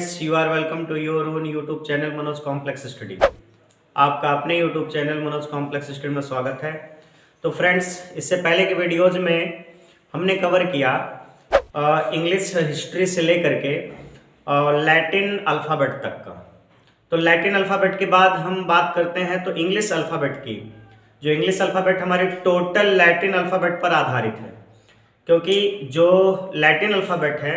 Friends, you are welcome to your own YouTube channel Manoj complex study. आपका अपने YouTube channel Manoj complex study में स्वागत है। तो फ्रेंड्स, इससे पहले के वीडियोज में हमने कवर किया इंग्लिश हिस्ट्री से लेकर के लैटिन अल्फ़ाबेट तक का। तो लैटिन अल्फ़ाबेट के बाद हम बात करते हैं तो इंग्लिश अल्फ़ाबेट की। जो इंग्लिश अल्फ़ाबेट हमारी टोटल लैटिन अल्फ़ाबेट पर आधारित है, क्योंकि जो लैटिन अल्फ़ाबेट है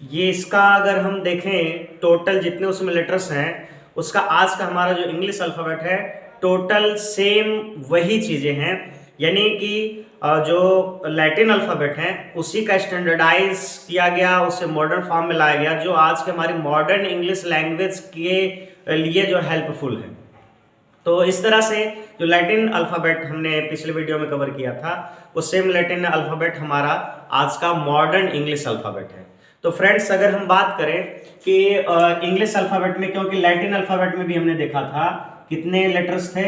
ये इसका अगर हम देखें टोटल जितने उसमें लेटर्स हैं उसका आज का हमारा जो इंग्लिश अल्फ़ाबेट है टोटल सेम वही चीज़ें हैं। यानी कि जो लैटिन अल्फ़ाबेट है उसी का स्टैंडर्डाइज किया गया, उसे मॉडर्न फॉर्म में लाया गया, जो आज के हमारी मॉडर्न इंग्लिश लैंग्वेज के लिए जो हेल्पफुल है। तो इस तरह से जो लैटिन अल्फ़ाबेट हमने पिछले वीडियो में कवर किया था वो सेम लैटिन अल्फ़ाबेट हमारा आज का मॉडर्न इंग्लिश अल्फ़ाबेट है। तो फ्रेंड्स, अगर हम बात करें कि इंग्लिश अल्फ़ाबेट में, क्योंकि लैटिन अल्फ़ाबेट में भी हमने देखा था कितने लेटर्स थे,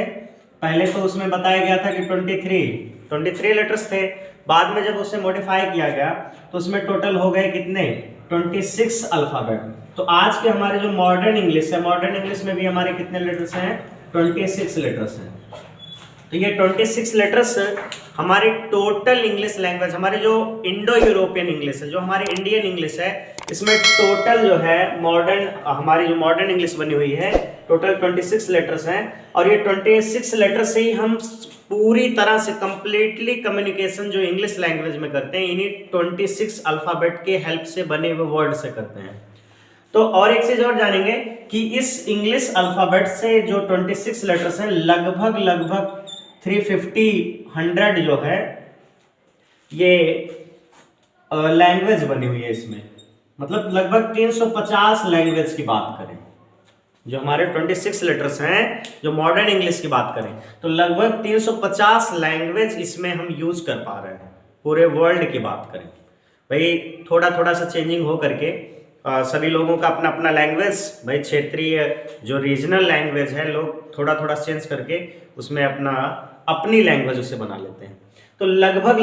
पहले तो उसमें बताया गया था कि 23 लेटर्स थे। बाद में जब उसे मॉडिफाई किया गया तो उसमें टोटल हो गए कितने, 26 अल्फ़ाबेट। तो आज के हमारे जो मॉडर्न इंग्लिश है, मॉडर्न इंग्लिश में भी हमारे कितने लेटर्स हैं, 26 लेटर्स हैं। तो ये 26 लेटर्स हमारे टोटल इंग्लिश लैंग्वेज, हमारे जो इंडो यूरोपियन इंग्लिश है, जो हमारे इंडियन इंग्लिश है, इसमें टोटल जो है मॉडर्न, हमारी जो मॉडर्न इंग्लिश बनी हुई है टोटल 26 लेटर्स हैं। और ये 26 लेटर से ही हम पूरी तरह से कंप्लीटली कम्युनिकेशन जो इंग्लिश लैंग्वेज में करते हैं इन्हीं 26 अल्फ़ाबेट के हेल्प से बने हुए वर्ड से करते हैं। तो और एक चीज और जानेंगे कि इस इंग्लिश अल्फ़ाबेट से जो 26 लेटर्स हैं लगभग 350 जो है ये लैंग्वेज बनी हुई है इसमें। मतलब लगभग 350 लैंग्वेज की बात करें, जो हमारे 26 लेटर्स हैं, जो मॉडर्न इंग्लिश की बात करें तो लगभग 350 लैंग्वेज इसमें हम यूज कर पा रहे हैं। पूरे वर्ल्ड की बात करें भाई, थोड़ा सा चेंजिंग हो करके सभी लोगों का अपना अपना लैंग्वेज, भाई क्षेत्रीय जो रीजनल लैंग्वेज है, लोग थोड़ा चेंज करके उसमें अपनी लैंग्वेज उसे बना लेते हैं। तो लगभग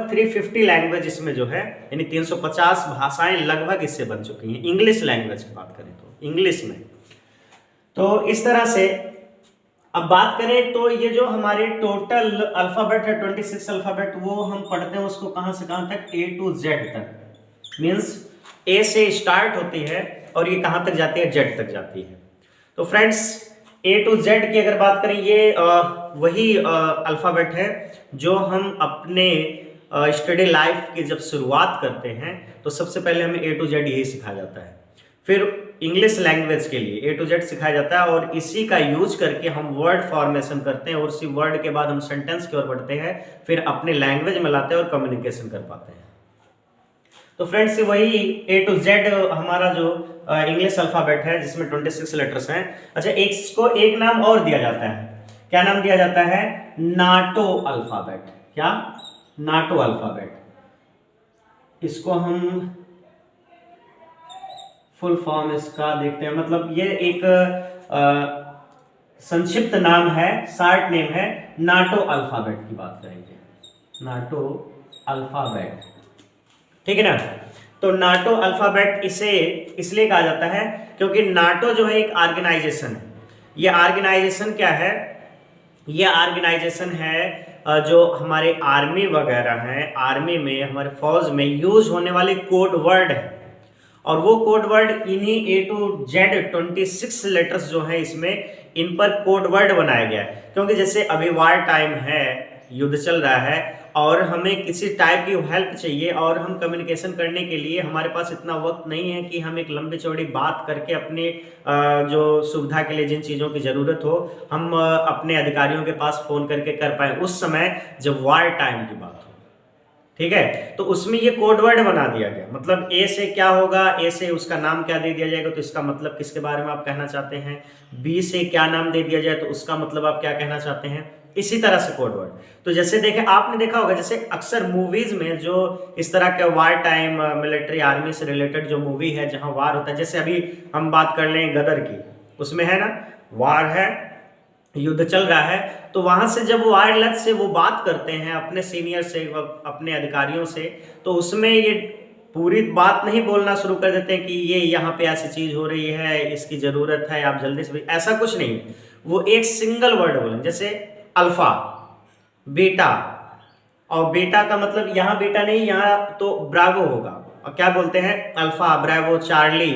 350 लैंग्वेज इसमें जो है, यानी 350 भाषाएं लगभग इससे बन चुकी हैं इंग्लिश लैंग्वेज की बात करें तो इंग्लिश में। तो इस तरह से अब बात करें तो ये जो हमारे टोटल अल्फ़ाबेट है 26 अल्फ़ाबेट, वो हम पढ़ते हैं उसको कहाँ से कहाँ तक, A to Z तक। मीन्स A से स्टार्ट होती है और ये कहाँ तक जाती है, Z तक जाती है। तो फ्रेंड्स, A to Z की अगर बात करें, ये वही अल्फ़ाबेट है जो हम अपने स्टडी लाइफ की जब शुरुआत करते हैं तो सबसे पहले हमें A to Z यही सिखाया जाता है। फिर इंग्लिश लैंग्वेज के लिए A to Z सिखाया जाता है और इसी का यूज करके हम वर्ड फॉर्मेशन करते हैं और उसी वर्ड के बाद हम सेंटेंस की ओर बढ़ते हैं, फिर अपने लैंग्वेज में लाते हैं और कम्युनिकेशन कर पाते हैं। तो फ्रेंड्स, वही A to Z हमारा जो इंग्लिश अल्फ़ाबेट है जिसमें 26 लेटर्स हैं। अच्छा, इसको एक नाम और दिया जाता है। क्या नाम दिया जाता है, नाटो अल्फ़ाबेट। क्या, नाटो अल्फ़ाबेट। इसको हम फुल फॉर्म इसका देखते हैं। मतलब ये एक संक्षिप्त नाम है, शार्ट नेम है, नाटो अल्फ़ाबेट की बात करेंगे, नाटो अल्फ़ाबेट, ठीक है ना। तो नाटो अल्फ़ाबेट इसे इसलिए कहा जाता है क्योंकि नाटो जो है एक ऑर्गेनाइजेशन है। ये ऑर्गेनाइजेशन क्या है, ये ऑर्गेनाइजेशन है जो हमारे आर्मी वगैरह हैं, आर्मी में, हमारे फौज में यूज होने वाले कोड वर्ड है। और वो कोड वर्ड इन्हीं A to Z 26 लेटर्स जो हैं इसमें, इन पर कोड वर्ड बनाया गया है। क्योंकि जैसे अभी वार टाइम है, युद्ध चल रहा है और हमें किसी टाइप की हेल्प चाहिए और हम कम्युनिकेशन करने के लिए हमारे पास इतना वक्त नहीं है कि हम एक लंबी चौड़ी बात करके अपने जो सुविधा के लिए जिन चीज़ों की ज़रूरत हो हम अपने अधिकारियों के पास फ़ोन करके कर पाएँ उस समय जब वार टाइम की बात हो, ठीक है। तो उसमें ये कोड वर्ड बना दिया गया। मतलब A से क्या होगा, A से उसका नाम क्या दे दिया जाएगा तो इसका मतलब किसके बारे में आप कहना चाहते हैं, B से क्या नाम दे दिया जाए तो उसका मतलब आप क्या कहना चाहते हैं, इसी तरह से कोड वर्ड। तो जैसे देखें, आपने देखा होगा जैसे अक्सर मूवीज में जो इस तरह के वार टाइम मिलिट्री आर्मी से रिलेटेड जो मूवी है जहां वार होता है, जैसे अभी हम बात कर लें गदर की, उसमें है ना वार है, युद्ध चल रहा है, तो वहां से जब वायरलेस से वो बात करते हैं अपने सीनियर से, अपने अधिकारियों से, तो उसमें ये पूरी बात नहीं बोलना शुरू कर देते हैं कि ये यहाँ पे ऐसी चीज हो रही है, इसकी जरूरत है, आप जल्दी से, ऐसा कुछ नहीं। वो एक सिंगल वर्ड बोलें, जैसे अल्फा, बीटा, और बीटा का मतलब यहाँ बीटा नहीं, यहाँ तो ब्रावो होगा। और क्या बोलते हैं, अल्फा, ब्रावो, चार्ली,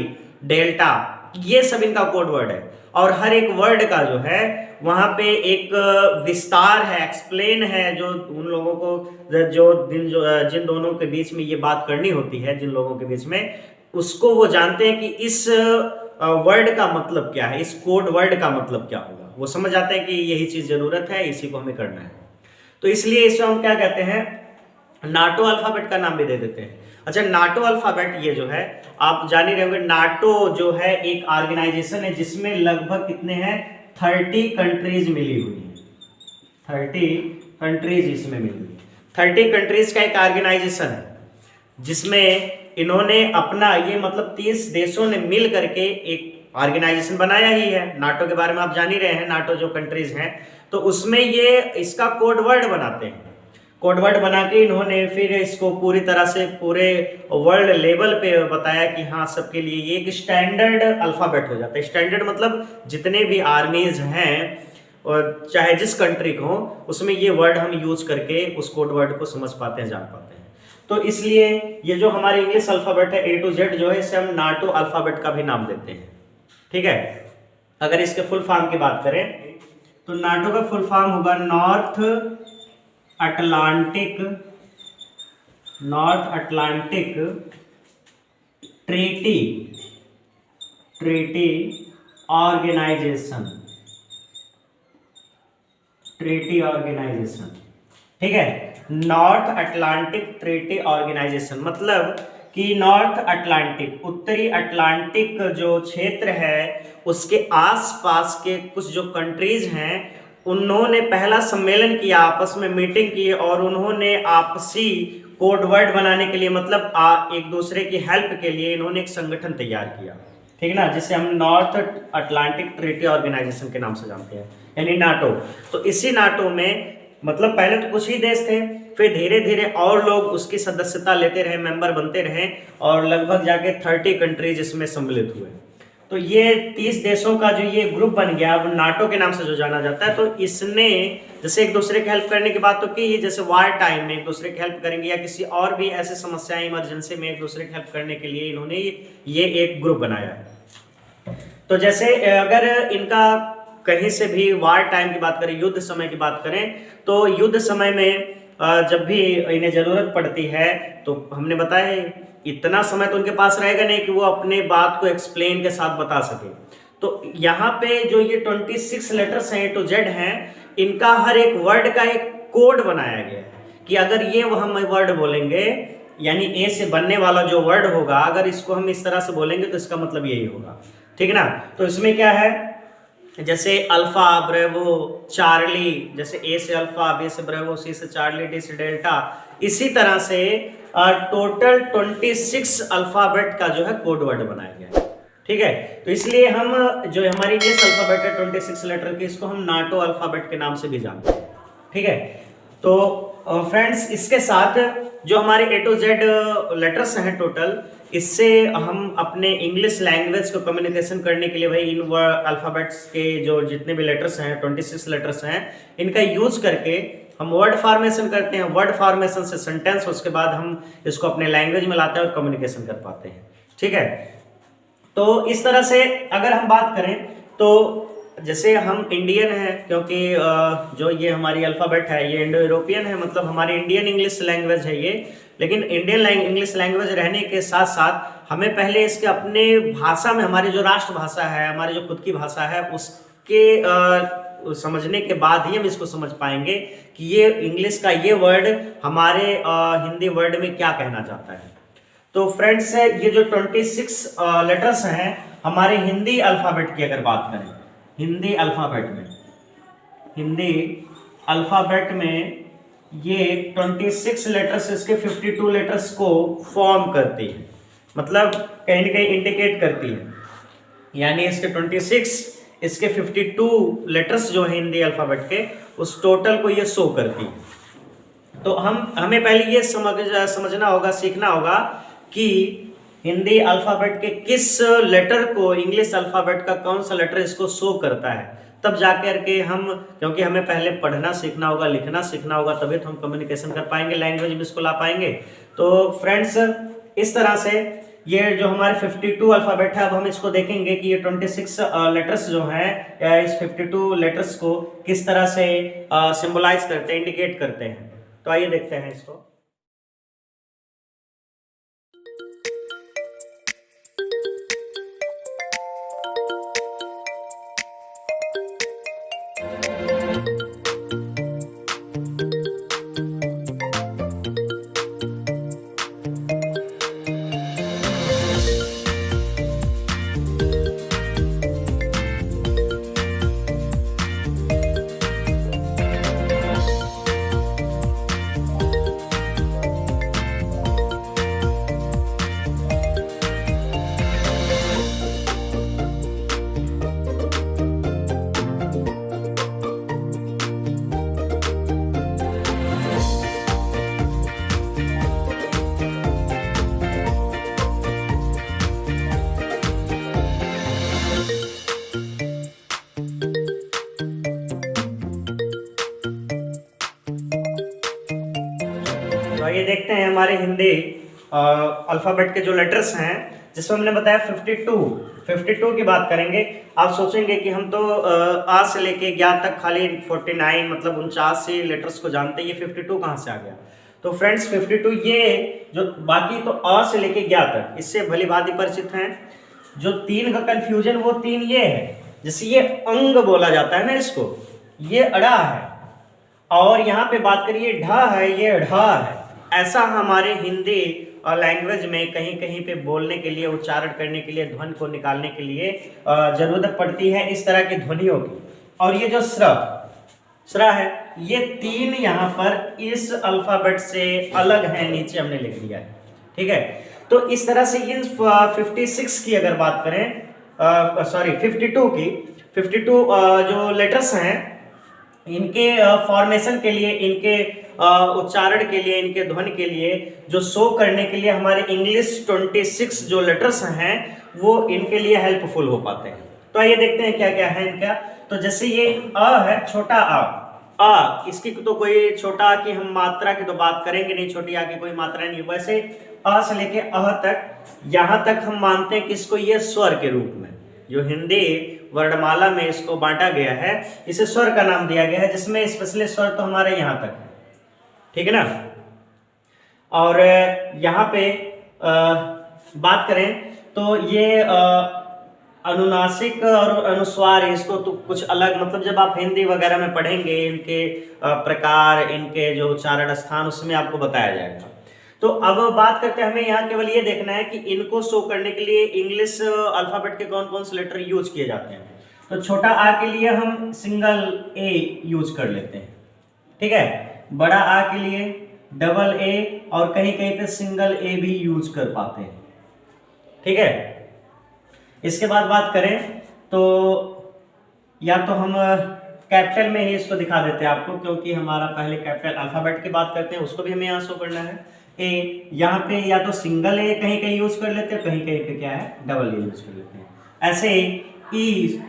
डेल्टा, ये सब इनका कोड वर्ड है। और हर एक वर्ड का जो है वहां पे एक विस्तार है, एक्सप्लेन है, जो उन लोगों को जिन दोनों के बीच में ये बात करनी होती है, जिन लोगों के बीच में, उसको वो जानते हैं कि इस वर्ड का मतलब क्या है, इस कोड वर्ड का मतलब क्या होगा। वो समझ आते हैं कि यही चीज जरूरत है, इसी को हमें करना है। तो इसलिए इसको हम क्या कहते हैं, नाटो अल्फाबेट का नाम भी दे देते हैं। अच्छा, नाटो अल्फाबेट ये जो है आप जान ही रहे होंगे, नाटो जो है एक ऑर्गेनाइजेशन है जिसमें लगभग कितने हैं, 30 कंट्रीज मिली हुई है। 30 कंट्रीज इसमें मिली हुई, 30 कंट्रीज का एक ऑर्गेनाइजेशन है जिसमें इन्होंने अपना, ये मतलब 30 देशों ने मिल करके एक ऑर्गेनाइजेशन बनाया ही है। नाटो के बारे में आप जान ही रहे हैं, नाटो जो कंट्रीज हैं, तो उसमें ये इसका कोड वर्ड बनाते हैं। कोड वर्ड बना के इन्होंने फिर इसको पूरी तरह से पूरे वर्ल्ड लेवल पे बताया कि हाँ, सबके लिए ये एक स्टैंडर्ड अल्फाबेट हो जाता है। स्टैंडर्ड मतलब जितने भी आर्मीज हैं और चाहे जिस कंट्री को, उसमें ये वर्ड हम यूज करके उस कोड वर्ड को समझ पाते हैं, जान पाते हैं। तो इसलिए ये जो हमारे इंग्लिश अल्फाबेट है A to Z जो है, इसे हम नाटो अल्फाबेट का भी नाम देते हैं। ठीक है, अगर इसके फुल फॉर्म की बात करें तो नाटो का फुल फॉर्म होगा नॉर्थ अटलांटिक ट्रीटी ऑर्गेनाइजेशन। ठीक है, नॉर्थ अटलांटिक ट्रीटी ऑर्गेनाइजेशन मतलब कि नॉर्थ अटलांटिक, उत्तरी अटलांटिक जो क्षेत्र है, उसके आसपास के कुछ जो कंट्रीज हैं, उन्होंने पहला सम्मेलन किया, आपस में मीटिंग की, और उन्होंने आपसी कोड वर्ड बनाने के लिए, मतलब एक दूसरे की हेल्प के लिए इन्होंने एक संगठन तैयार किया। ठीक ना, जिसे हम नॉर्थ अटलांटिक ट्रीटी ऑर्गेनाइजेशन के नाम से जानते हैं, यानी नाटो। तो इसी नाटो में मतलब पहले तो कुछ ही देश थे, फिर धीरे धीरे और लोग उसकी सदस्यता लेते रहे, मेंबर बनते रहे, और लगभग जाके 30 कंट्रीज इसमें सम्मिलित हुए। तो ये 30 देशों का जो ये ग्रुप बन गया, अब नाटो के नाम से जो जाना जाता है। तो इसने जैसे एक दूसरे की हेल्प करने की बात तो की, जैसे वार टाइम में एक दूसरे की हेल्प करेंगे, या किसी और भी ऐसे समस्याएं, इमरजेंसी में एक दूसरे की हेल्प करने के लिए इन्होंने ये एक ग्रुप बनाया है। तो जैसे अगर इनका कहीं से भी वार टाइम की बात करें, युद्ध समय की बात करें, तो युद्ध समय में जब भी इन्हें जरूरत पड़ती है, तो हमने बताया इतना समय तो उनके पास रहेगा नहीं कि वो अपने बात को एक्सप्लेन के साथ बता सके। तो यहाँ पे जो ये 26 लेटर्स हैं A to Z हैं, इनका हर एक वर्ड का एक कोड बनाया गया है कि अगर ये हम वर्ड बोलेंगे, यानी ए से बनने वाला जो वर्ड होगा, अगर इसको हम इस तरह से बोलेंगे तो इसका मतलब यही होगा। ठीक है ना, तो इसमें क्या है, जैसे अल्फा, ब्रेवो, चार्ली, जैसे ए से अल्फा, बी से ब्रेवो, सी से चार्ली, डी से डेल्टा, इसी तरह से टोटल 26 अल्फाबेट का जो है कोड वर्ड बनाया गया है। ठीक है, तो इसलिए हम जो हमारी इंग्लिश अल्फाबेट है 26 लेटर की, इसको हम नाटो अल्फाबेट के नाम से भी जानते हैं। ठीक है, तो फ्रेंड्स, इसके साथ जो हमारे A to Z लेटर्स हैं टोटल, इससे हम अपने इंग्लिश लैंग्वेज को कम्युनिकेशन करने के लिए भाई इन अल्फाबेट्स के जो जितने भी लेटर्स हैं, 26 लेटर्स हैं, इनका यूज करके हम वर्ड फॉर्मेशन करते हैं। वर्ड फॉर्मेशन से सेंटेंस, उसके बाद हम इसको अपने लैंग्वेज में लाते हैं और कम्युनिकेशन कर पाते हैं। ठीक है, तो इस तरह से अगर हम बात करें तो जैसे हम इंडियन हैं, क्योंकि जो ये हमारी अल्फ़ाबेट है ये इंडो यूरोपियन है, मतलब हमारी इंडियन इंग्लिश लैंग्वेज है ये। लेकिन इंडियन इंग्लिश लैंग्वेज रहने के साथ साथ हमें पहले इसके अपने भाषा में, हमारी जो राष्ट्रभाषा है, हमारी जो खुद की भाषा है, उसके समझने के बाद ही हम इसको समझ पाएंगे कि ये इंग्लिश का ये वर्ड हमारे हिंदी वर्ड में क्या कहना चाहता है। तो फ्रेंड्स, ये जो 26 लेटर्स हैं हमारे हिंदी अल्फ़ाबेट की अगर बात करें, हिंदी अल्फ़ाबेट में ये 26 लेटर्स इसके 52 लेटर्स को फॉर्म करती है, मतलब कहीं ना कहीं इंडिकेट करती है, यानी इसके 26 इसके 52 लेटर्स जो है हिंदी अल्फ़ाबेट के, उस टोटल को ये शो करती है। तो हमें पहले ये समझना होगा, सीखना होगा कि हिंदी अल्फ़ाबेट के किस लेटर को इंग्लिश अल्फ़ाबेट का कौन सा लेटर इसको शो करता है, तब जाकर के हम, क्योंकि हमें पहले पढ़ना सीखना होगा, लिखना सीखना होगा, तभी तो हम कम्युनिकेशन कर पाएंगे, लैंग्वेज में इसको ला पाएंगे। तो फ्रेंड्स इस तरह से ये जो हमारे 52 अल्फ़ाबेट है, अब हम इसको देखेंगे कि ये 26 लेटर्स जो हैं इस 52 लेटर्स को किस तरह से सिंबलाइज करते हैं, इंडिकेट करते हैं। तो आइए देखते हैं इसको। तो ये देखते हैं हमारे हिंदी अल्फ़ाबेट के जो लेटर्स हैं, जिसमें हमने बताया 52 की बात करेंगे। आप सोचेंगे कि हम तो आ से लेके ज्ञा तक खाली 49 मतलब 49 से लेटर्स को जानते हैं, ये 52 कहाँ से आ गया? तो फ्रेंड्स 52 ये जो बाकी तो आ से लेके ज्ञा तक इससे भली भांति परिचित हैं। जो 3 का कन्फ्यूजन वो 3 ये है, जैसे ये अंग बोला जाता है ना, इसको ये अड़ा है, और यहाँ पे बात करिए ढा है, ये ढा है। ऐसा हमारे हिंदी लैंग्वेज में कहीं कहीं पे बोलने के लिए, उच्चारण करने के लिए, ध्वनि को निकालने के लिए जरूरत पड़ती है इस तरह की ध्वनियों की। और ये जो स्र है, ये 3 यहाँ पर इस अल्फ़ाबेट से अलग है, नीचे हमने लिख दिया है, ठीक है। तो इस तरह से इन 56 की अगर बात करें, सॉरी 52 की, 52 जो लेटर्स हैं, इनके फॉर्मेशन के लिए, इनके उच्चारण के लिए, इनके ध्वनि के लिए, जो शो करने के लिए हमारे इंग्लिश 26 जो लेटर्स हैं वो इनके लिए हेल्पफुल हो पाते हैं। तो आइए देखते हैं क्या क्या है इनका। तो जैसे ये अ है, छोटा आ, इसकी तो कोई छोटा आ की हम मात्रा की तो बात करेंगे नहीं, छोटी आ की कोई मात्रा नहीं। वैसे अ से लेके अह तक, यहाँ तक हम मानते हैं कि इसको ये स्वर के रूप में, जो हिंदी वर्णमाला में इसको बांटा गया है, इसे स्वर का नाम दिया गया है, जिसमें स्पेशली स्वर तो हमारे यहाँ तक है, ठीक है ना। और यहाँ पे बात करें तो ये अनुनासिक और अनुस्वार, इसको तो कुछ अलग, मतलब जब आप हिंदी वगैरह में पढ़ेंगे इनके प्रकार, इनके जो उच्चारण स्थान, उसमें आपको बताया जाएगा। तो अब बात करते हैं, हमें यहाँ केवल ये देखना है कि इनको शो करने के लिए इंग्लिश अल्फ़ाबेट के कौन कौन से लेटर यूज किए जाते हैं। तो छोटा आ के लिए हम सिंगल ए यूज कर लेते हैं, ठीक है। बड़ा आ के लिए डबल ए, और कहीं कहीं पे सिंगल ए भी यूज कर पाते हैं, ठीक है। इसके बाद बात करें तो या तो हम कैपिटल में ही इसको दिखा देते हैं आपको, क्योंकि हमारा पहले कैपिटल अल्फ़ाबेट की बात करते हैं, उसको भी हमें यहाँ शो करना है। ए, यहाँ पे या तो सिंगल ए कहीं कहीं यूज कर लेते हैं, कहीं कहीं पे क्या है डबल ए यूज कर लेते हैं। ऐसे ई,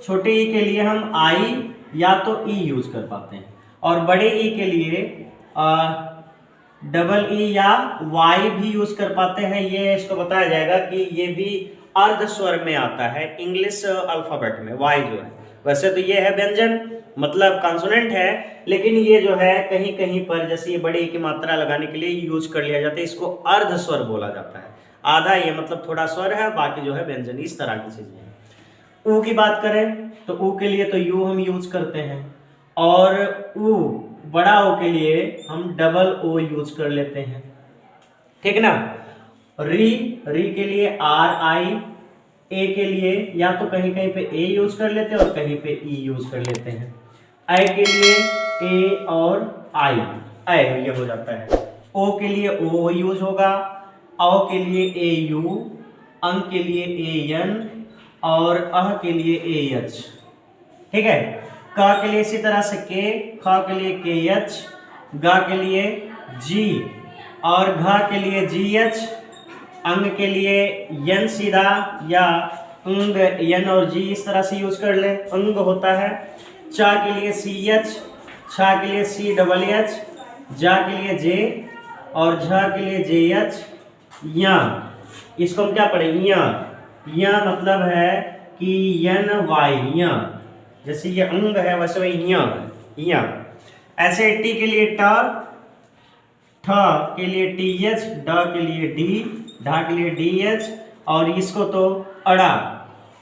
छोटे ई के लिए हम आई या तो ई यूज कर पाते हैं, और बड़े ई के लिए डबल ई या वाई भी यूज कर पाते हैं। ये इसको बताया जाएगा कि ये भी अर्ध स्वर में आता है इंग्लिश अल्फ़ाबेट में, वाई जो है। वैसे तो ये है व्यंजन, मतलब कॉन्सोनेंट है, लेकिन ये जो है कहीं कहीं पर, जैसे ये बड़े ई की मात्रा लगाने के लिए यूज कर लिया जाता है, इसको अर्ध स्वर बोला जाता है। आधा ये मतलब थोड़ा स्वर है, बाकी जो है व्यंजन, इस तरह की चीजें हैं। ऊ की बात करें तो ऊ के लिए तो यू हम यूज करते हैं, और ऊ, बड़ा ओ के लिए हम डबल ओ यूज कर लेते हैं, ठीक ना। री, री के लिए आर आई, ए के लिए या तो कहीं कहीं पे ए यूज कर लेते हैं और कहीं पे ई यूज कर लेते हैं। आई के लिए ए और आई, आई ये हो जाता है। ओ के लिए ओ यूज होगा, औ के लिए ए यू, अंग के लिए ए एन, और अह के लिए ए एच, ठीक है। क के लिए इसी तरह से के, ख के लिए के एच, ग के लिए जी, और घ के लिए जी एच, अंग के लिए यन सीधा या अंग यन और जी इस तरह से यूज कर ले, अंग होता है। चा के लिए सी एच, छा के लिए सी डबल एच, जा के लिए जे और झा के लिए जे एच। या इसको हम क्या पढ़े, या मतलब है कि यन वाई, या जैसे ये अंग है वैसे वही या। ऐसे टी के लिए ट, ठ के लिए टी एच, ड के लिए डी, ढा के लिए डी एच, और इसको तो अड़ा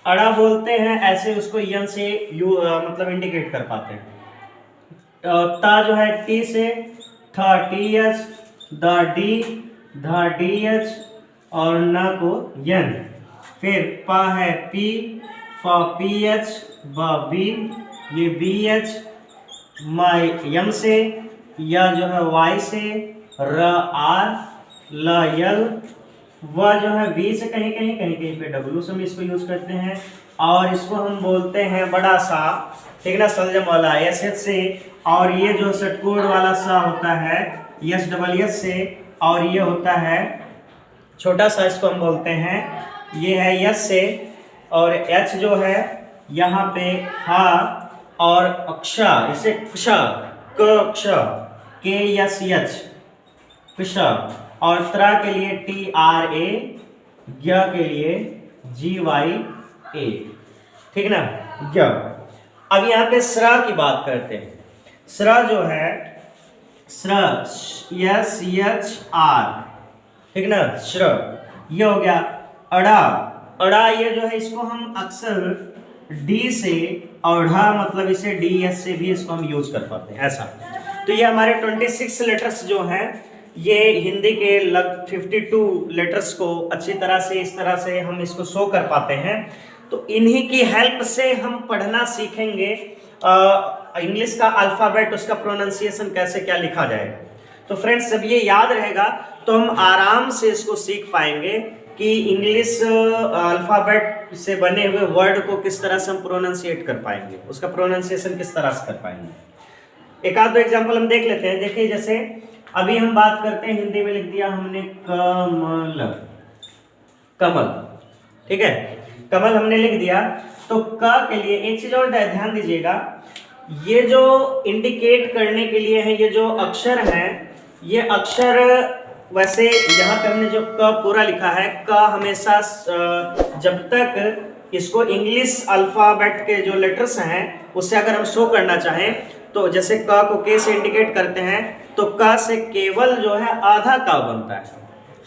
अड़ा बोलते हैं। ऐसे उसको यन से मतलब इंडिकेट कर पाते हैं। ता जो है टी से, था टी एच, द डी, धा डी एच और न को यन। फिर पा है पी, फा पी एच, ब बी, ये बी एच, माई यम से, या जो है वाई से, र आर, ल यल, व जो है बी से कहीं कहीं कहीं कहीं पे डब्ल्यू से हम इसको यूज करते हैं। और इसको हम बोलते हैं बड़ा सा, ठीक ना, सलजम वाला एस एच से। और ये जो षटकोण वाला सा होता है यस डबल एस से, और ये होता है छोटा सा, इसको हम बोलते हैं ये है यस से। और एच जो है यहाँ पे हा और अक्षा, इसे क्ष, क के यस यच, क्ष। और त्रा के लिए टी आर ए, ज्ञ के लिए जी वाई ए, ठीक ना, ज्ञ। अब यहाँ पे स्रा की बात करते हैं। स्रा जो है स्र, यस एच आर, ठीक ना, श्र। ये हो गया अड़ा। अड़ा ये जो है इसको हम अक्सर डी से, और ढा मतलब इसे डी एस से भी इसको हम यूज कर पाते हैं ऐसा। तो ये हमारे 26 लेटर्स जो हैं, ये हिंदी के लग 52 लेटर्स को अच्छी तरह से इस तरह से हम इसको शो कर पाते हैं। तो इन्हीं की हेल्प से हम पढ़ना सीखेंगे इंग्लिश का अल्फ़ाबेट, उसका प्रोनाउंसिएशन कैसे क्या लिखा जाएगा। तो फ्रेंड्स जब ये याद रहेगा तो हम आराम से इसको सीख पाएंगे कि इंग्लिश अल्फ़ाबेट से बने हुए वर्ड को किस तरह से हम प्रोनाउंसिएट कर पाएंगे, उसका प्रोनाउंसिएशन किस तरह से कर पाएंगे। एक आध दो एग्जाम्पल हम देख लेते हैं। देखिए जैसे अभी हम बात करते हैं, हिंदी में लिख दिया हमने कमल, कमल, ठीक है, कमल हमने लिख दिया। तो क के लिए एक चीज और ध्यान दीजिएगा, ये जो इंडिकेट करने के लिए है ये जो अक्षर हैं, ये अक्षर वैसे यहाँ पे हमने जो क पूरा लिखा है, क हमेशा जब तक इसको इंग्लिश अल्फ़ाबेट के जो लेटर्स हैं उससे अगर हम शो करना चाहें, तो जैसे क को के से इंडिकेट करते हैं, तो क से केवल जो है आधा क बनता है।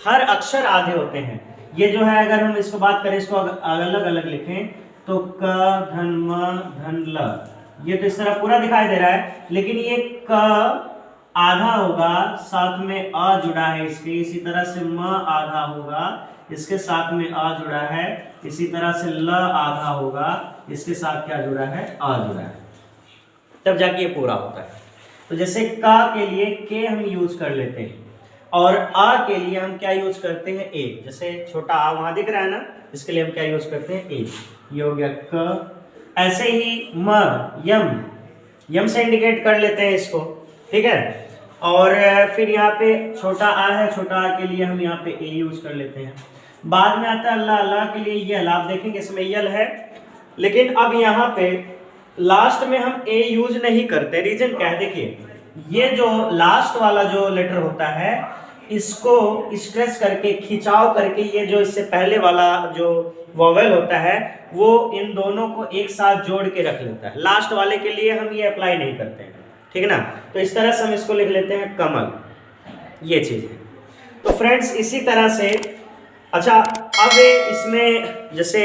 हर अक्षर आधे होते हैं। ये जो है अगर हम इसको बात करें, इसको अलग अलग लिखें तो क धन म धन ल, ये तो इस तरह पूरा दिखाई दे रहा है, लेकिन ये क आधा होगा, साथ में अ जुड़ा है इसके, इसी तरह से म आधा होगा, इसके साथ में अ जुड़ा है, इसी तरह से ल आधा होगा, इसके साथ क्या जुड़ा है, अ जुड़ा है, तब जाके ये पूरा होता है। तो जैसे का के लिए के हम यूज कर लेते हैं, और आ के लिए हम क्या यूज करते हैं, ए। जैसे छोटा आ वहां दिख रहा है ना, इसके लिए हम क्या यूज करते हैं, ए। ये हो गया क। ऐसे ही म, यम, यम से इंडिकेट कर लेते हैं इसको, ठीक है। और फिर यहाँ पे छोटा आ है, छोटा आ के लिए हम यहाँ पे ए यूज कर लेते हैं। बाद में आता है अल्लाह, अल्लाह के लिए यल, आप देखेंगे इसमें यल है, लेकिन अब यहाँ पे लास्ट में हम ए यूज नहीं करते। रीजन क्या है, देखिए ये जो लास्ट वाला जो लेटर होता है, इसको स्ट्रेच करके, खिंचाव करके, ये जो इससे पहले वाला जो वॉवेल होता है वो इन दोनों को एक साथ जोड़ के रख लेता है। लास्ट वाले के लिए हम ये अप्लाई नहीं करते हैं, ठीक है ना। तो इस तरह से हम इसको लिख लेते हैं कमल, ये चीज है। तो फ्रेंड्स इसी तरह से, अच्छा अब इसमें जैसे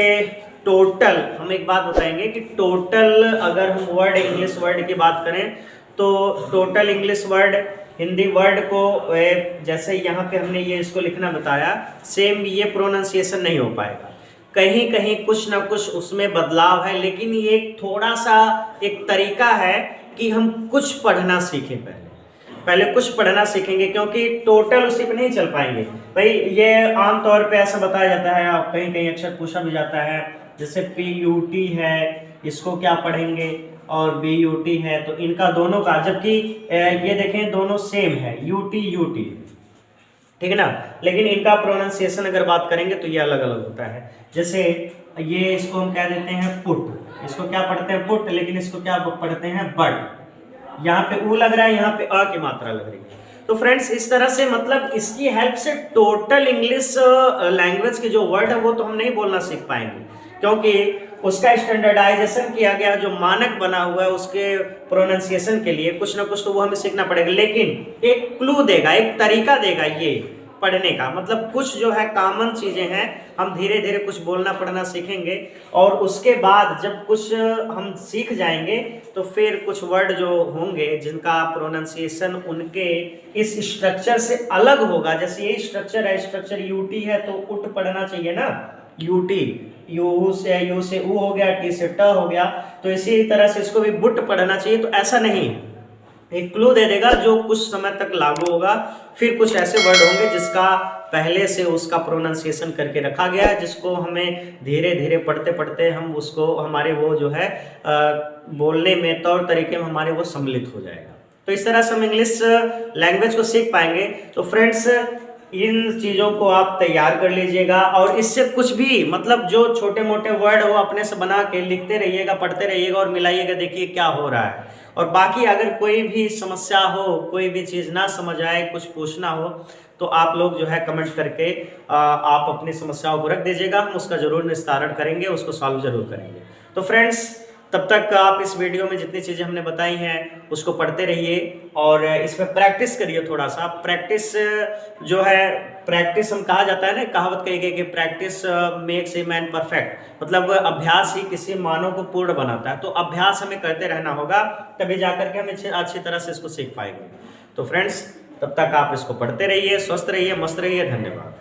टोटल, हम एक बात बताएंगे कि टोटल अगर हम वर्ड, इंग्लिश वर्ड की बात करें, तो total English word, Hindi word को जैसे यहाँ पे हमने ये इसको लिखना बताया, सेम ये प्रोनाउंसिएशन नहीं हो पाएगा, कहीं कहीं कुछ ना कुछ उसमें बदलाव है। लेकिन ये थोड़ा सा एक तरीका है कि हम कुछ पढ़ना सीखें, पहले कुछ पढ़ना सीखेंगे, क्योंकि टोटल उसी पे नहीं चल पाएंगे भाई। ये आमतौर पे ऐसा बताया जाता है, आप कहीं कहीं अक्षर पूछा भी जाता है, जैसे PUT है, इसको क्या पढ़ेंगे, और BUT है, तो इनका दोनों का, जबकि ये देखें दोनों सेम है, UT UT, ठीक है ना। लेकिन इनका प्रोनाउंसिएशन अगर बात करेंगे तो ये अलग अलग होता है। जैसे ये इसको हम कह देते हैं पुट, इसको क्या पढ़ते हैं पुट, लेकिन इसको क्या पढ़ते हैं बट। यहाँ पे ऊ लग रहा है, यहाँ पे अ की मात्रा लग रही है। तो फ्रेंड्स इस तरह से मतलब इसकी हेल्प से टोटल इंग्लिश लैंग्वेज के जो वर्ड है वो तो हम नहीं बोलना सीख पाएंगे, क्योंकि उसका स्टैंडर्डाइजेशन किया गया, जो मानक बना हुआ है उसके प्रोनाउंसिएशन के लिए कुछ ना कुछ तो वो हमें सीखना पड़ेगा। लेकिन एक क्लू देगा, एक तरीका देगा ये पढ़ने का, मतलब कुछ जो है कॉमन चीज़ें हैं, हम धीरे धीरे कुछ बोलना पढ़ना सीखेंगे और उसके बाद जब कुछ हम सीख जाएंगे तो फिर कुछ वर्ड जो होंगे जिनका प्रोनाउंसिएशन उनके इस स्ट्रक्चर से अलग होगा। जैसे ये स्ट्रक्चर है, स्ट्रक्चर यूटी है तो उट पढ़ना चाहिए ना, यूटी, यू से ऊ हो गया, टी से ट हो गया, तो इसी तरह से इसको भी बुट पढ़ना चाहिए। तो ऐसा नहीं है, एक क्लू दे देगा जो कुछ समय तक लागू होगा। फिर कुछ ऐसे वर्ड होंगे जिसका पहले से उसका प्रोनाउंसिएशन करके रखा गया है, जिसको हमें धीरे धीरे पढ़ते पढ़ते हम उसको हमारे वो जो है बोलने में तौर तरीके में हमारे वो सम्मिलित हो जाएगा। तो इस तरह से हम इंग्लिश लैंग्वेज को सीख पाएंगे। तो फ्रेंड्स इन चीज़ों को आप तैयार कर लीजिएगा और इससे कुछ भी मतलब जो छोटे मोटे वर्ड हो अपने से बना के लिखते रहिएगा, पढ़ते रहिएगा और मिलाइएगा, देखिए क्या हो रहा है। और बाकी अगर कोई भी समस्या हो, कोई भी चीज़ ना समझ आए, कुछ पूछना हो तो आप लोग जो है कमेंट करके आप अपनी समस्याओं को रख दीजिएगा, हम उसका ज़रूर निस्तारण करेंगे, उसको सॉल्व ज़रूर करेंगे। तो फ्रेंड्स तब तक आप इस वीडियो में जितनी चीज़ें हमने बताई हैं उसको पढ़ते रहिए और इस पर प्रैक्टिस करिए। थोड़ा सा प्रैक्टिस जो है, प्रैक्टिस हम कहा जाता है ना, कहावत कही गई कि practice makes a man perfect, मतलब अभ्यास ही किसी मानव को पूर्ण बनाता है। तो अभ्यास हमें करते रहना होगा, तभी जाकर के हम अच्छी तरह से इसको सीख पाएंगे। तो फ्रेंड्स तब तक आप इसको पढ़ते रहिए, स्वस्थ रहिए, मस्त रहिए। धन्यवाद।